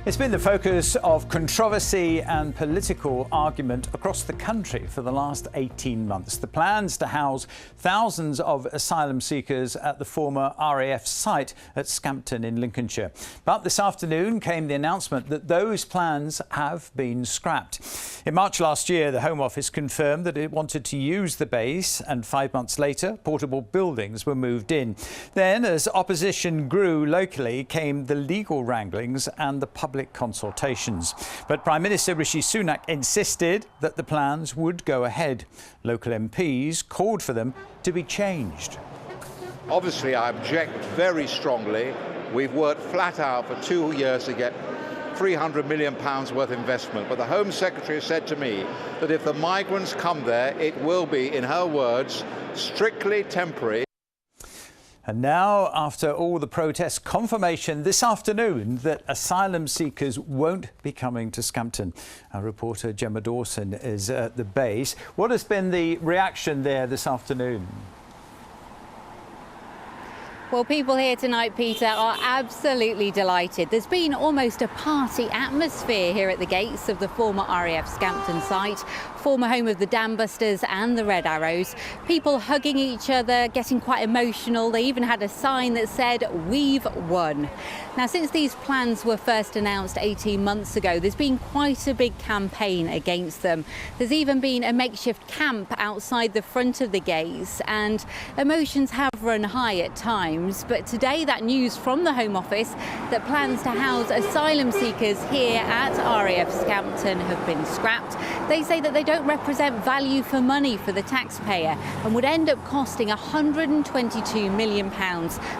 It's been the focus of controversy and political argument across the country for the last 18 months. The plans to house thousands of asylum seekers at the former RAF site at Scampton in Lincolnshire. But this afternoon came the announcement that those plans have been scrapped. In March last year, the Home Office confirmed that it wanted to use the base, and 5 months later, portable buildings were moved in. Then, as opposition grew locally, came the legal wranglings and the public consultations. But Prime Minister Rishi Sunak insisted that the plans would go ahead. Local MPs called for them to be changed. Obviously, I object very strongly. We've worked flat out for 2 years to get £300 million worth investment. But the Home Secretary said to me that if the migrants come there, it will be, in her words, strictly temporary. And now, after all the protests, confirmation this afternoon that asylum seekers won't be coming to Scampton. Our reporter Gemma Dawson is at the base. What has been the reaction there this afternoon? Well, people here tonight, Peter, are absolutely delighted. There's been almost a party atmosphere here at the gates of the former RAF Scampton site, former home of the Dambusters and the Red Arrows. People hugging each other, getting quite emotional. They even had a sign that said, "We've won." Now, since these plans were first announced 18 months ago, there's been quite a big campaign against them. There's even been a makeshift camp outside the front of the gates, and emotions have run high at times. But today, that news from the Home Office that plans to house asylum seekers here at RAF Scampton have been scrapped. They say that they don't represent value for money for the taxpayer and would end up costing £122 million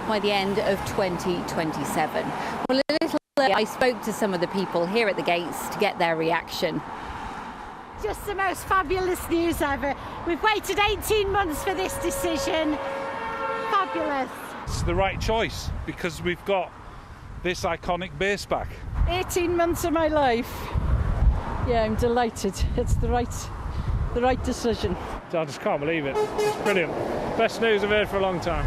by the end of 2027. Well, a little later, I spoke to some of the people here at the gates to get their reaction. Just the most fabulous news ever. We've waited 18 months for this decision. Fabulous. It's the right choice because we've got this iconic base back. 18 months of my life. Yeah, I'm delighted. It's the right decision. I just can't believe it. It's brilliant. Best news I've heard for a long time.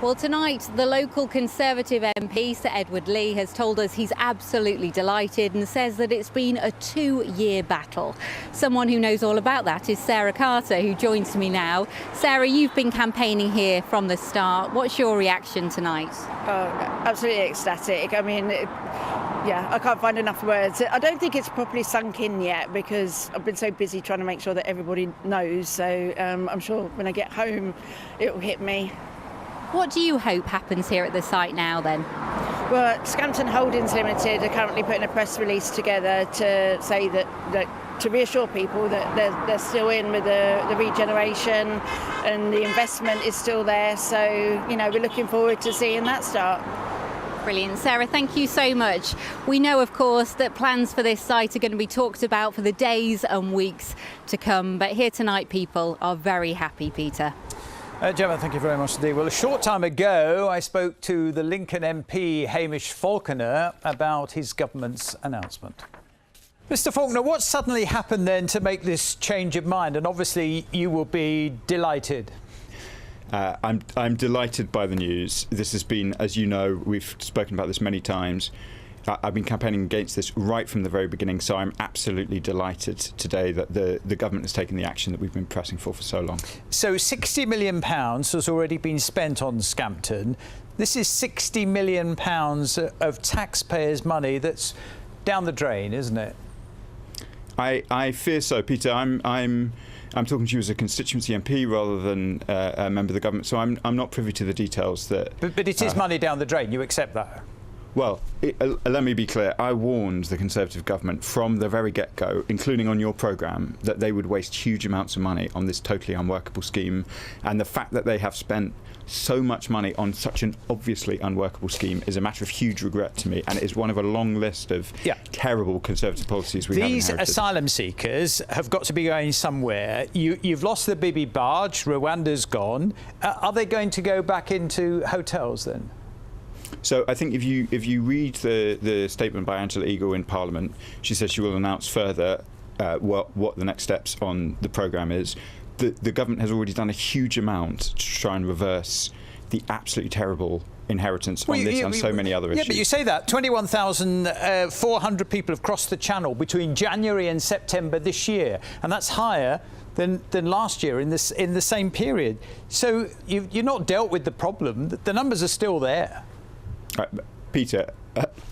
Well, tonight, the local Conservative MP, Sir Edward Leigh, has told us he's absolutely delighted and says that it's been a 2-year battle. Someone who knows all about that is Sarah Carter, who joins me now. Sarah, you've been campaigning here from the start. What's your reaction tonight? Oh, absolutely ecstatic. I mean, yeah, I can't find enough words. I don't think it's properly sunk in yet because I've been so busy trying to make sure that everybody knows. So I'm sure when I get home, it will hit me. What do you hope happens here at the site now, then? Well, Scampton Holdings Limited are currently putting a press release together to say that to reassure people that they're still in with the regeneration and the investment is still there. So, you know, we're looking forward to seeing that start. Brilliant. Sarah, thank you so much. We know, of course, that plans for this site are going to be talked about for the days and weeks to come. But here tonight, people are very happy, Peter. Gemma, thank you very much indeed. Well, a short time ago, I spoke to the Lincoln MP, Hamish Falconer, about his government's announcement. Mr Falconer, what suddenly happened then to make this change of mind? And obviously, you will be delighted. I'm delighted by the news. This has been, as you know, we've spoken about this many times. I've been campaigning against this right from the very beginning, so I'm absolutely delighted today that the government has taken the action that we've been pressing for so long. So £60 million has already been spent on Scampton. This is £60 million of taxpayers' money that's down the drain, isn't it? I fear so, Peter. I'm talking to you as a constituency MP rather than a member of the government, so I'm not privy to the details that. But it is money down the drain. You accept that? Well, let me be clear. I warned the Conservative government from the very get-go, including on your programme, that they would waste huge amounts of money on this totally unworkable scheme. And the fact that they have spent so much money on such an obviously unworkable scheme is a matter of huge regret to me, and it is one of a long list of terrible Conservative policies we have inherited. These asylum seekers have got to be going somewhere. You've lost the Bibi barge. Rwanda's gone. Are they going to go back into hotels then? So I think if you read the statement by Angela Eagle in Parliament, she says she will announce further what the next steps on the programme is. The government has already done a huge amount to try and reverse the absolutely terrible inheritance on this and so many other issues. Yeah, but you say that 21,400 people have crossed the Channel between January and September this year, and that's higher than last year in the same period. So you've not dealt with the problem. The numbers are still there. Peter,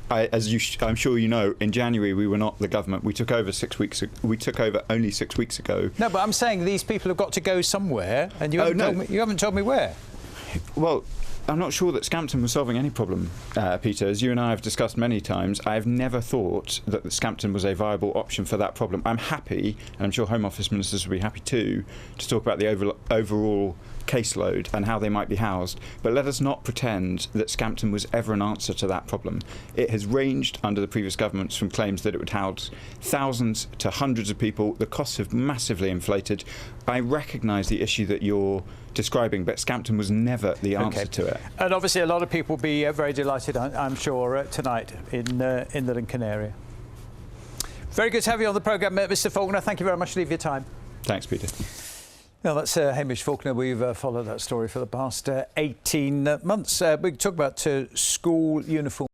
I'm sure you know, in January we were not the government. We took over 6 weeks. We took over only 6 weeks ago. No, but I'm saying these people have got to go somewhere, and you haven't told me where. Well, I'm not sure that Scampton was solving any problem, Peter. As you and I have discussed many times, I have never thought that Scampton was a viable option for that problem. I'm happy, and I'm sure Home Office ministers will be happy too, to talk about the overall caseload and how they might be housed. But let us not pretend that Scampton was ever an answer to that problem. It has ranged under the previous governments from claims that it would house thousands to hundreds of people. The costs have massively inflated. I recognise the issue that you're describing, but Scampton was never the answer to it. And obviously a lot of people will be very delighted, I'm sure, tonight in the Lincoln area. Very good to have you on the programme, Mr Falconer. Thank you very much for your time. Thanks, Peter. Now, that's Hamish Falconer. We've followed that story for the past 18 months. We talk about school uniform.